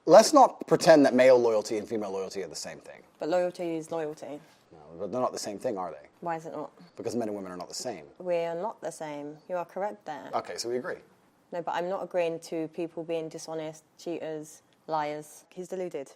Let's not pretend that male loyalty and female loyalty are the same thing. But loyalty is loyalty. No, but they're not the same thing, are they? Why is it not? Because men and women are not the same. We are not the same. You are correct there. Okay, so we agree. No, but I'm not agreeing to people being dishonest, cheaters, liars. He's deluded.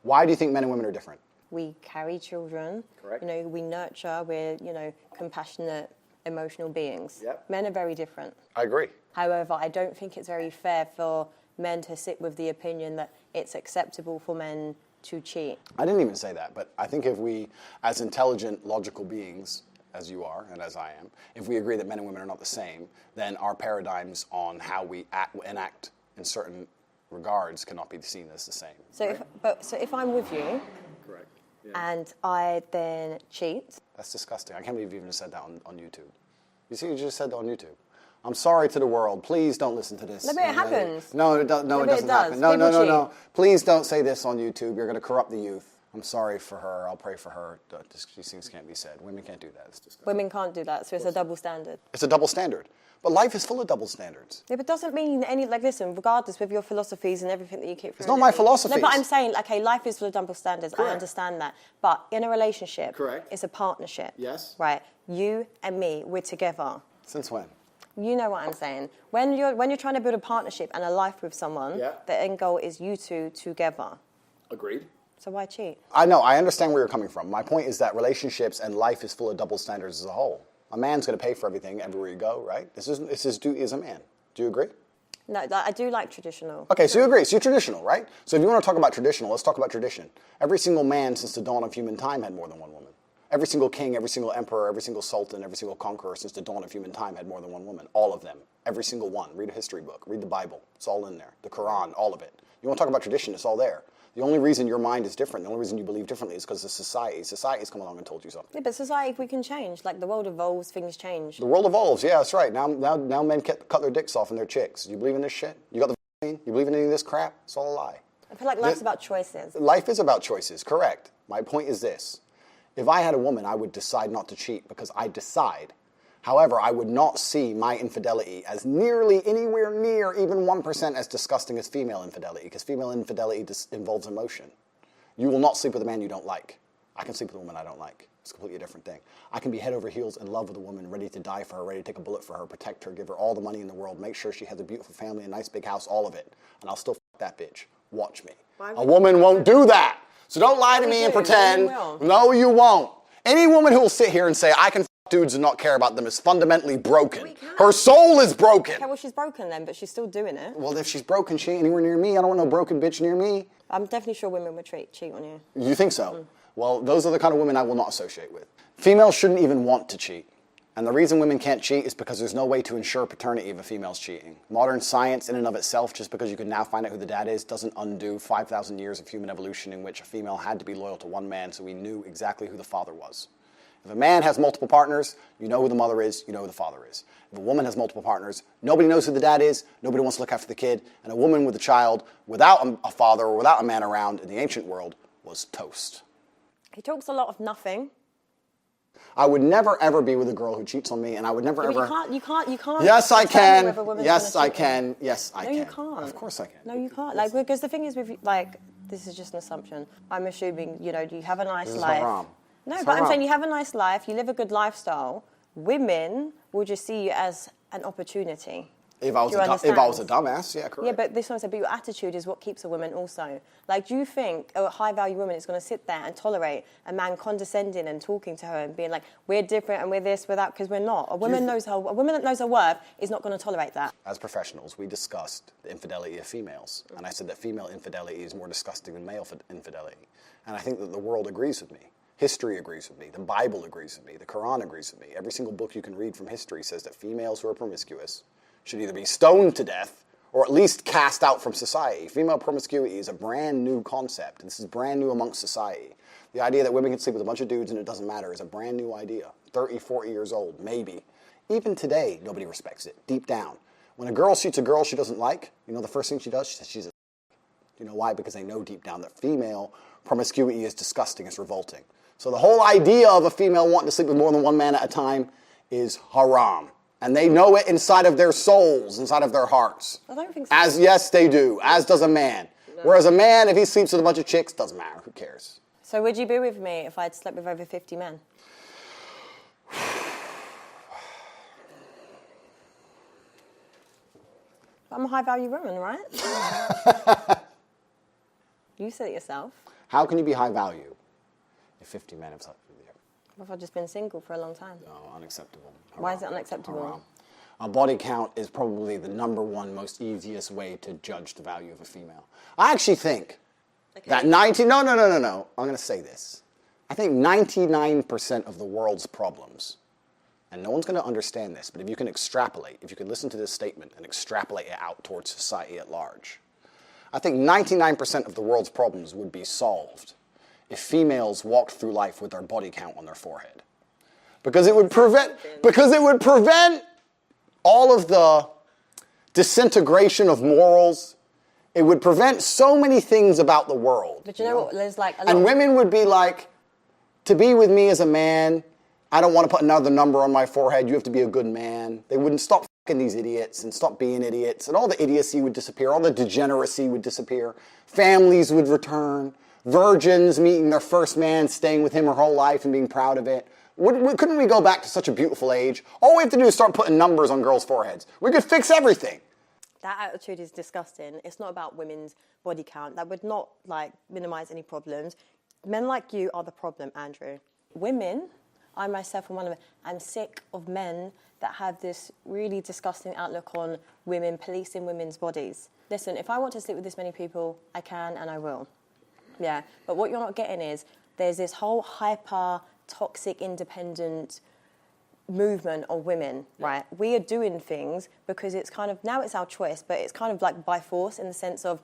Why do you think men and women are different? We carry children. Correct. You know, we nurture. We're, you know, compassionate, emotional beings. Yep. Men are very different. I agree. However, I don't think it's very fair for men to sit with the opinion that it's acceptable for men to cheat. I didn't even say that, but I think if we, as intelligent, logical beings, as you are and as I am, if we agree that men and women are not the same, then our paradigms on how we enact in certain regards cannot be seen as the same. So, if I'm with you, Correct. Yeah. and I then cheat. That's disgusting. I can't believe you even said that on YouTube. You see, you just said that on YouTube. I'm sorry to the world. Please don't listen to this. No, but it happens. No, it doesn't happen. No, People no. Please don't say this on YouTube. You're going to corrupt the youth. I'm sorry for her. I'll pray for her. These things can't be said. Women can't do that. It's disgusting. Women can't do that, so it's a double standard. It's a double standard. But life is full of double standards. Yeah, but doesn't mean any, like, listen, regardless with your philosophies and everything that you keep... It's not my philosophies. No, but I'm saying, okay, life is full of double standards. Correct. I understand that. But in a relationship... Correct. It's a partnership. Yes. Right? You and me, we're together. Since when? You know what I'm saying. When you're trying to build a partnership and a life with someone, Yeah. the end goal is you two together. Agreed. So why cheat? I know. I understand where you're coming from. My point is that relationships and life is full of double standards as a whole. A man's going to pay for everything everywhere you go, right? This is his duty as a man. Do you agree? No, I do like traditional. Okay, so you agree. So you're traditional, right? So if you want to talk about traditional, let's talk about tradition. Every single man since the dawn of human time had more than one woman. Every single king, every single emperor, every single sultan, every single conqueror since the dawn of human time had more than one woman. All of them. Every single one. Read a history book. Read the Bible. It's all in there. The Quran, all of it. You want to talk about tradition, it's all there. The only reason your mind is different, the only reason you believe differently is because of society. Society's come along and told you something. Yeah, but society, we can change. Like, the world evolves, things change. The world evolves, yeah, that's right. Now men cut their dicks off and their chicks. You believe in this shit? You got the vaccine? You believe in any of this crap? It's all a lie. I feel like life's about choices. Life is about choices, correct. My point is this. If I had a woman, I would decide not to cheat because I decide. However, I would not see my infidelity as nearly anywhere near even 1% as disgusting as female infidelity, because female infidelity involves emotion. You will not sleep with a man you don't like. I can sleep with a woman I don't like. It's a completely different thing. I can be head over heels in love with a woman, ready to die for her, ready to take a bullet for her, protect her, give her all the money in the world, make sure she has a beautiful family, a nice big house, all of it. And I'll still f that bitch. Watch me. A woman won't do that. So don't lie to me and pretend. No, you won't. Any woman who will sit here and say, I can f dudes and not care about them is fundamentally broken. Her soul is broken. Okay, well, she's broken then, but she's still doing it. Well, if she's broken, she ain't anywhere near me. I don't want no broken bitch near me. I'm definitely sure women would cheat on you. You think so? Well, those are the kind of women I will not associate with. Females shouldn't even want to cheat. And the reason women can't cheat is because there's no way to ensure paternity if a female's cheating. Modern science in and of itself, just because you can now find out who the dad is, doesn't undo 5,000 years of human evolution in which a female had to be loyal to one man so we knew exactly who the father was. If a man has multiple partners, you know who the mother is, you know who the father is. If a woman has multiple partners, nobody knows who the dad is, nobody wants to look after the kid, and a woman with a child without a father or without a man around in the ancient world was toast. He talks a lot of nothing. I would never ever be with a girl who cheats on me, and I would never ever... You can't. Yes, I can. Yes, I can. Yes, I can. No, you can't. Of course I can. No, you can't. Like, because the thing is with, like, this is just an assumption. I'm assuming, you know, you have a nice life. Haram. No, it's but haram. I'm saying you have a nice life, you live a good lifestyle. Women will just see you as an opportunity. If I was a dumbass, yeah, correct. Yeah, but this one said, but your attitude is what keeps a woman also. Like, do you think a high-value woman is going to sit there and tolerate a man condescending and talking to her and being like, we're different and we're this, we're that, because we're not. A woman that knows her worth is not going to tolerate that. As professionals, we discussed the infidelity of females, and I said that female infidelity is more disgusting than male infidelity. And I think that the world agrees with me. History agrees with me. The Bible agrees with me. The Quran agrees with me. Every single book you can read from history says that females who are promiscuous should either be stoned to death or at least cast out from society. Female promiscuity is a brand new concept. This is brand new amongst society. The idea that women can sleep with a bunch of dudes and it doesn't matter is a brand new idea. 30, 40 years old, maybe. Even today, nobody respects it, deep down. When a girl shoots a girl she doesn't like, you know the first thing she does? She says she's a... You know why? Because they know deep down that female promiscuity is disgusting, it's revolting. So the whole idea of a female wanting to sleep with more than one man at a time is haram. And they know it inside of their souls, inside of their hearts. I don't think so. Yes, they do. As does a man. Whereas a man, if he sleeps with a bunch of chicks, doesn't matter. Who cares? So would you be with me if I'd slept with over 50 men? I'm a high-value woman, right? You said it yourself. How can you be high value if 50 men have slept with you? What if I've just been single for a long time? No, unacceptable. Why is it unacceptable? Haram. A body count is probably the #1 most easiest way to judge the value of a female. I actually think that No, I'm going to say this. I think 99% of the world's problems, and no one's going to understand this, but if you can extrapolate, if you can listen to this statement and extrapolate it out towards society at large, I think 99% of the world's problems would be solved if females walked through life with their body count on their forehead. Because it would prevent all of the disintegration of morals. It would prevent so many things about the world. But you know what? There's like a lot And women would be like, to be with me as a man, I don't want to put another number on my forehead. You have to be a good man. They wouldn't stop fucking these idiots and stop being idiots. And all the idiocy would disappear. All the degeneracy would disappear. Families would return. Virgins meeting their first man, staying with him her whole life and being proud of it. Couldn't we go back to such a beautiful age? All we have to do is start putting numbers on girls' foreheads. We could fix everything. That attitude is disgusting. It's not about women's body count. That would not minimize any problems. Men like you are the problem, Andrew. Women, I myself am one of them, I'm sick of men that have this really disgusting outlook on women, policing women's bodies. Listen, if I want to sleep with this many people, I can and I will. Yeah, but what you're not getting is there's this whole hyper, toxic, independent movement of women, right? We are doing things because it's kind of, now it's our choice, but it's kind of like by force in the sense of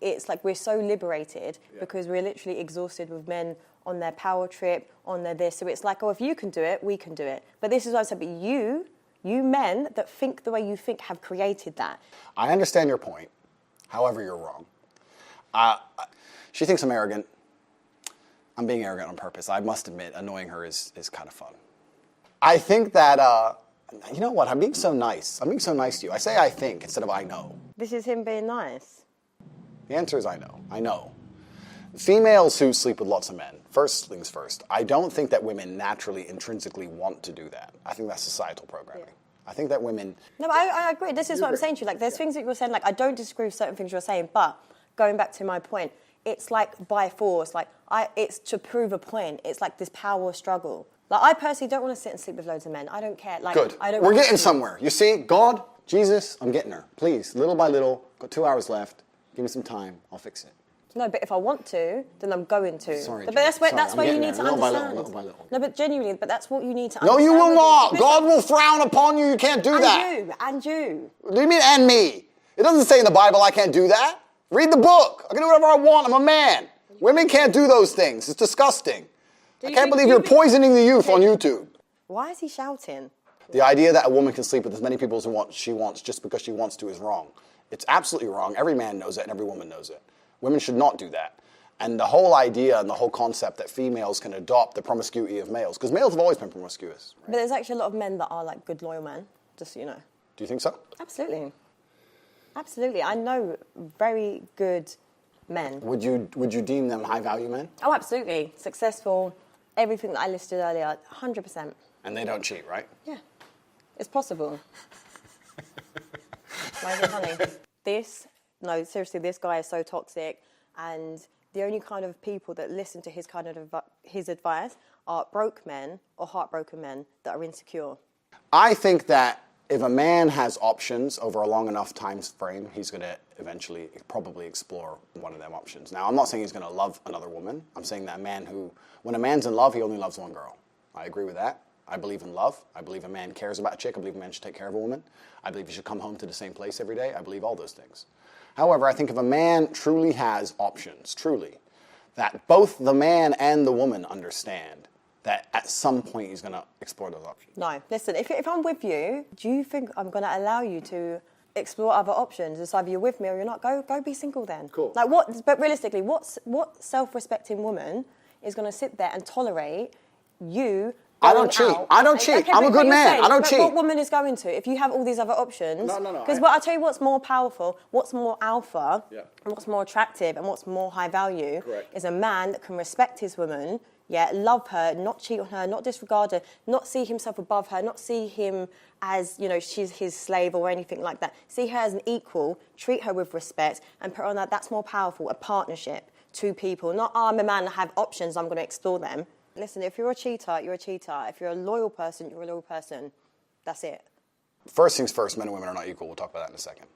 it's like we're so liberated because we're literally exhausted with men on their power trip, on their this. So it's like, oh, if you can do it, we can do it. But this is what I said, but you men that think the way you think have created that. I understand your point. However, you're wrong. She thinks I'm arrogant. I'm being arrogant on purpose. I must admit, annoying her is kind of fun. I think that, you know what? I'm being so nice. I'm being so nice to you. I say I think instead of I know. This is him being nice. The answer is I know. I know. Females who sleep with lots of men, first things first, I don't think that women naturally, intrinsically want to do that. I think that's societal programming. Yeah. I think that women... No, but I agree. This is what I'm saying to you. Like, there's things that you're saying, like, I don't disagree with certain things you're saying, but going back to my point, it's like by force. Like, it's to prove a point. It's like this power struggle. Like, I personally don't want to sit and sleep with loads of men. I don't care. Like, good. We're getting somewhere. You see, God, Jesus, I'm getting her. Please, little by little, got 2 hours left. Give me some time. I'll fix it. No, but if I want to, then I'm going to. Sorry, but that's where you need to little understand. Little by little. No, but genuinely, but that's what you need to No, understand. you will not. God will frown upon you. You can't do that. And you. What do you mean, and me? It doesn't say in the Bible I can't do that. Read the book. I can do whatever I want. I'm a man. Women can't do those things. It's disgusting. I can't believe you're poisoning the youth on YouTube. Why is he shouting? The idea that a woman can sleep with as many people as she wants just because she wants to is wrong. It's absolutely wrong. Every man knows it and every woman knows it. Women should not do that. And the whole idea and the whole concept that females can adopt the promiscuity of males, because males have always been promiscuous. Right? But there's actually a lot of men that are like good, loyal men, just so you know. Do you think so? Absolutely. Absolutely. I know very good men. Would you deem them high-value men? Oh, absolutely. Successful, everything that I listed earlier, 100%. And they don't cheat, right? Yeah. It's possible. Why is it funny? Seriously, this guy is so toxic, and the only kind of people that listen to his kind of his advice are broke men or heartbroken men that are insecure. I think that if a man has options over a long enough time frame, he's going to eventually probably explore one of them options. Now, I'm not saying he's going to love another woman. I'm saying that when a man's in love, he only loves one girl. I agree with that. I believe in love. I believe a man cares about a chick. I believe a man should take care of a woman. I believe he should come home to the same place every day. I believe all those things. However, I think if a man truly has options, truly, that both the man and the woman understand that at some point he's going to explore those options. No, listen, if I'm with you, do you think I'm going to allow you to explore other options? It's either you're with me or you're not. Go be single then. Cool. Like what? But realistically, what self-respecting woman is going to sit there and tolerate you I don't cheat. out. I don't cheat. Okay, I'm a good you're man. saying, I don't but cheat. what woman is going to? If you have all these other options. No. Because I'll tell you what's more powerful, what's more alpha, Yeah. and what's more attractive, and what's more high value Correct. is a man that can respect his woman, love her, not cheat on her, not disregard her, not see himself above her, not see him as, she's his slave or anything like that. See her as an equal, treat her with respect, and put her on that. That's more powerful, a partnership, two people. Not, I'm a man, I have options, I'm going to explore them. Listen, if you're a cheater, you're a cheater. If you're a loyal person, you're a loyal person. That's it. First things first, men and women are not equal. We'll talk about that in a second.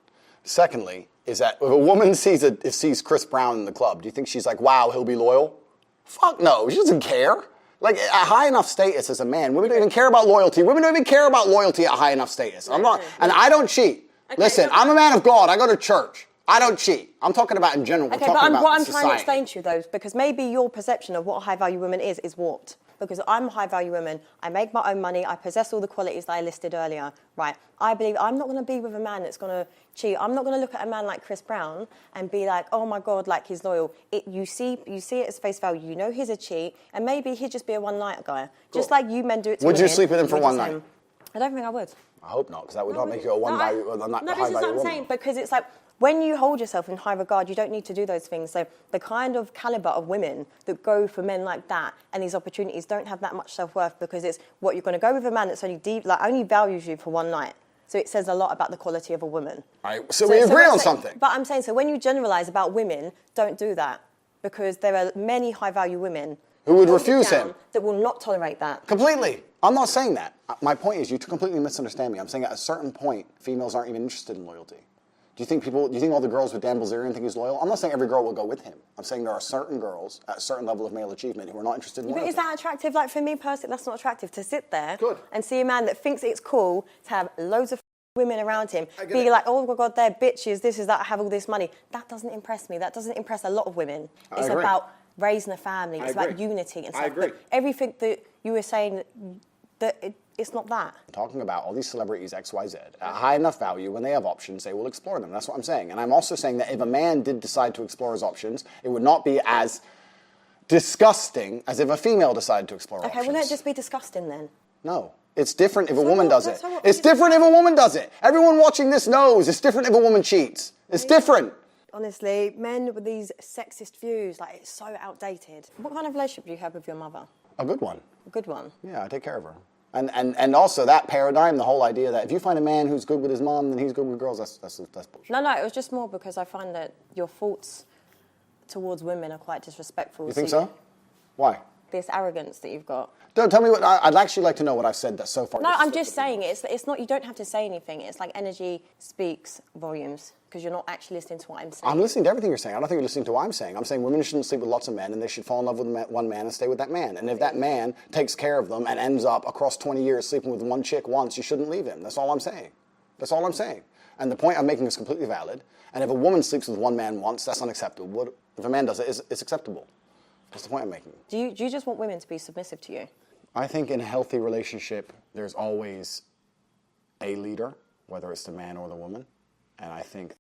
Secondly, is that if a woman sees Chris Brown in the club, do you think she's like, wow, he'll be loyal? Fuck no, she doesn't care. Like, at high enough status as a man, women don't even care about loyalty. Women don't even care about loyalty at high enough status. I'm not, and I don't cheat. Okay, Listen, I'm a man of God. I go to church. I don't cheat. I'm talking about in general. Okay, We're talking about what I'm society. trying to explain to you, though, because maybe your perception of what a high-value woman is warped. Because I'm a high-value woman, I make my own money, I possess all the qualities that I listed earlier, right? I believe I'm not going to be with a man that's going to cheat. I'm not going to look at a man like Chris Brown and be like, oh my God, like he's loyal. You see it as face value. You know he's a cheat, and maybe he'd just be a one-night guy, just like you men do it to Would women. you sleep with him for one night? I don't think I would. I hope not, because that would not make you a high-value this is what I'm woman. saying, because it's like, when you hold yourself in high regard, you don't need to do those things. So the kind of caliber of women that go for men like that and these opportunities don't have that much self-worth, because it's what you're going to go with a man that's only values you for one night. So it says a lot about the quality of a woman. All right, so we agree on something. But I'm saying, so when you generalise about women, don't do that, because there are many high-value women who would refuse him, that will not tolerate that. Completely. I'm not saying that. My point is, you completely misunderstand me. I'm saying at a certain point, females aren't even interested in loyalty. Do you think all the girls with Dan Bilzerian think he's loyal? I'm not saying every girl will go with him. I'm saying there are certain girls at a certain level of male achievement who are not interested in loyalty. But is that attractive? Like, for me personally, that's not attractive, to sit there Good. and see a man that thinks it's cool to have loads of women around him, be it. like, oh my God, they're bitches, this is that, I have all this money. That doesn't impress me. That doesn't impress a lot of women. It's agree. about raising a family. It's about unity and stuff. I agree. But everything that you were saying, it's not that. I'm talking about all these celebrities, X, Y, Z, at high enough value, when they have options, they will explore them. That's what I'm saying. And I'm also saying that if a man did decide to explore his options, it would not be as disgusting as if a female decided to explore options. Okay, wouldn't it just be disgusting then? No. It's different if a woman does it. so what- It's different if a woman does it. Everyone watching this knows it's different if a woman cheats. It's different. Honestly, men with these sexist views, like, it's so outdated. What kind of relationship do you have with your mother? A good one. A good one. Yeah, I take care of her. And also that paradigm, the whole idea that if you find a man who's good with his mom, then he's good with girls, that's bullshit. No, it was just more because I find that your thoughts towards women are quite disrespectful. You think so? Why? This arrogance that you've got. Don't tell me what. I'd actually like to know what I've said that so far. No, I'm just saying it's not. You don't have to say anything. It's like energy speaks volumes, because you're not actually listening to what I'm saying. I'm listening to everything you're saying. I don't think you're listening to what I'm saying. I'm saying women shouldn't sleep with lots of men, and they should fall in love with one man and stay with that man. And if that man takes care of them and ends up across 20 years sleeping with one chick once, you shouldn't leave him. That's all I'm saying. That's all I'm saying. And the point I'm making is completely valid. And if a woman sleeps with one man once, that's unacceptable. If a man does it, it's acceptable. That's the point I'm making. Do you just want women to be submissive to you? I think in a healthy relationship, there's always a leader, whether it's the man or the woman. And I think